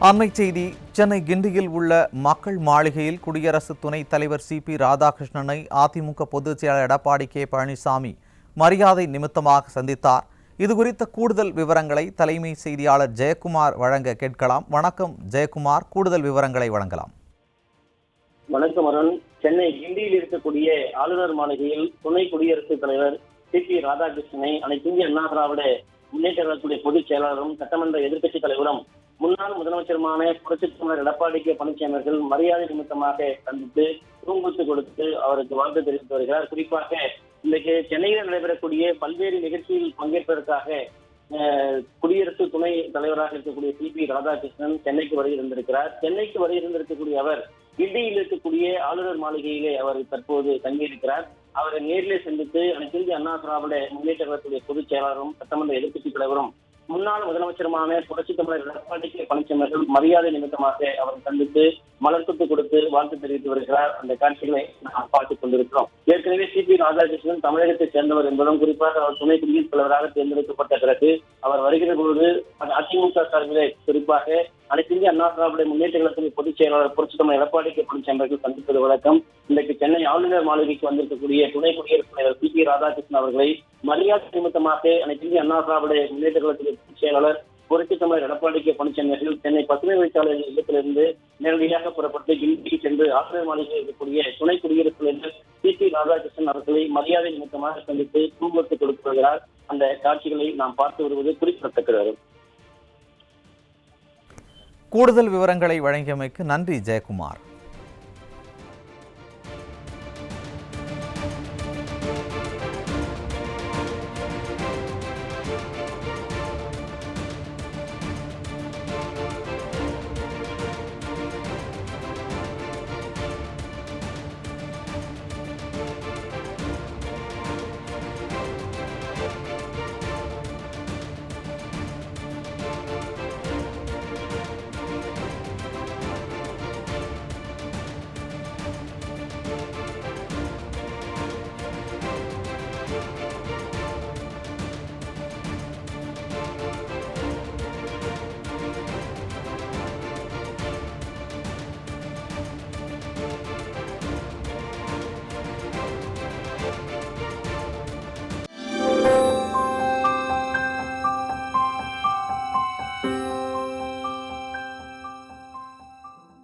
அண்மை செய்தி. சென்னை கிண்டியில் உள்ள மக்கள் மாளிகையில் குடியரசு துணைத் தலைவர் சி.பி. ராதாகிருஷ்ணனை அதிமுக பொதுச் செயலாளர் எடப்பாடி கே. பழனிசாமி மரியாதை நிமித்தமாக சந்தித்தார். இதுகுறித்த கூடுதல் விவரங்களை தலைமை செய்தியாளர் ஜெயக்குமார் வழங்க கேட்கலாம். வணக்கம் ஜெயக்குமார், கூடுதல் விவரங்களை வழங்கலாம். வணக்கம் அருண். சென்னை கிண்டியில் இருக்கக்கூடிய ஆளுநர் மாளிகையில் துணை குடியரசுத் தலைவர் சி.பி. ராதாகிருஷ்ணனை அனைத்து இந்திய அண்ணா திராவிட முன்னேற்ற கழகத்துடைய பொதுச் செயலாளரும் சட்டமன்ற எதிர்க்கட்சித் தலைவரும் முன்னாள் முதலமைச்சருமான புரட்சித் தலைவர் எடப்பாடி கே. பழனிசாமி அவர்கள் மரியாதை நிமித்தமாக சந்தித்து பூங்கொத்து கொடுத்து அவருக்கு வாழ்த்து தெரிவித்து வருகிறார். குறிப்பாக இன்றைக்கு சென்னையில் நடைபெறக்கூடிய பல்வேறு நிகழ்ச்சியில் பங்கேற்பதற்காக குடியரசு துணை தலைவராக இருக்கக்கூடிய சி.பி. ராதாகிருஷ்ணன் சென்னைக்கு வருகை இருந்திருக்கிறார். சென்னைக்கு வருகை இருந்திருக்கக்கூடிய அவர் கிண்டியில் இருக்கக்கூடிய ஆளுநர் மாளிகையிலே அவர் தற்போது தங்கியிருக்கிறார். அவரை நேரிலே சந்தித்து அனைத்து இந்திய அண்ணா திராவிட முன்னேற்ற கழகத்துடைய பொதுச் செயலாளரும் சட்டமன்ற எதிர்க்கட்சித் தலைவரும் முன்னாள் முதலமைச்சருமான புரட்சித் தலைவர் எடப்பாடி கே. பழனிசாமி அவர்கள் மரியாதை நிமித்தமாக அவரை சந்தித்து மலர்கொத்து கொடுத்து வாழ்த்து தெரிவித்து வருகிறார். அந்த காட்சிகளை நாம் பார்த்துக் கொண்டிருக்கிறோம். ஏற்கனவே சி.பி. ராதாகிருஷ்ணன் தமிழகத்தை சேர்ந்தவர் என்பதும், குறிப்பாக அவர் துணை குடியரசுத் தலைவராக தேர்ந்தெடுக்கப்பட்ட பிறகு அவர் வருகிற பொழுது அதிமுக சார்பிலே குறிப்பாக அனைத்து இந்திய அண்ணா திராவிட முன்னேற்ற கழகத்தின் பொதுச் செயலாளர் புரட்சித் தலைவர் எடப்பாடி கே. பழனிசாமி அவர்கள் சந்திப்பது வழக்கம். இன்றைக்கு சென்னை ஆளுநர் மாளிகைக்கு வந்திருக்கக்கூடிய துணை குடியரசுத் தலைவர் சி.பி. ராதாகிருஷ்ணன் அவர்களை மரியாதை நிமித்தமாக அனைத்து இந்திய அண்ணா திராவிட முன்னேற்ற கழகத்தின் பொதுச் செயலாளர் புரட்சித் தலைவர் எடப்பாடி கே. பழனிசாமி அவர்கள் சென்னை பசுமை வழிச்சாலை இல்லத்திலிருந்து நேரடியாக புறப்பட்டு கிண்டிக்கு சென்று ஆளுநர் மாளிகையில் இருக்கக்கூடிய துணை குடியரசுத் தலைவர் சி.பி. ராதாகிருஷ்ணன் அவர்களை மரியாதை நிமித்தமாக சந்தித்து பூங்கொத்து கொடுத்து வருகிறார். அந்த காட்சிகளை நாம் பார்த்து வருவது குறிப்பிடத்தக்கது. கூடுதல் விவரங்களை வழங்கியமைக்கு நன்றி ஜெயக்குமார்.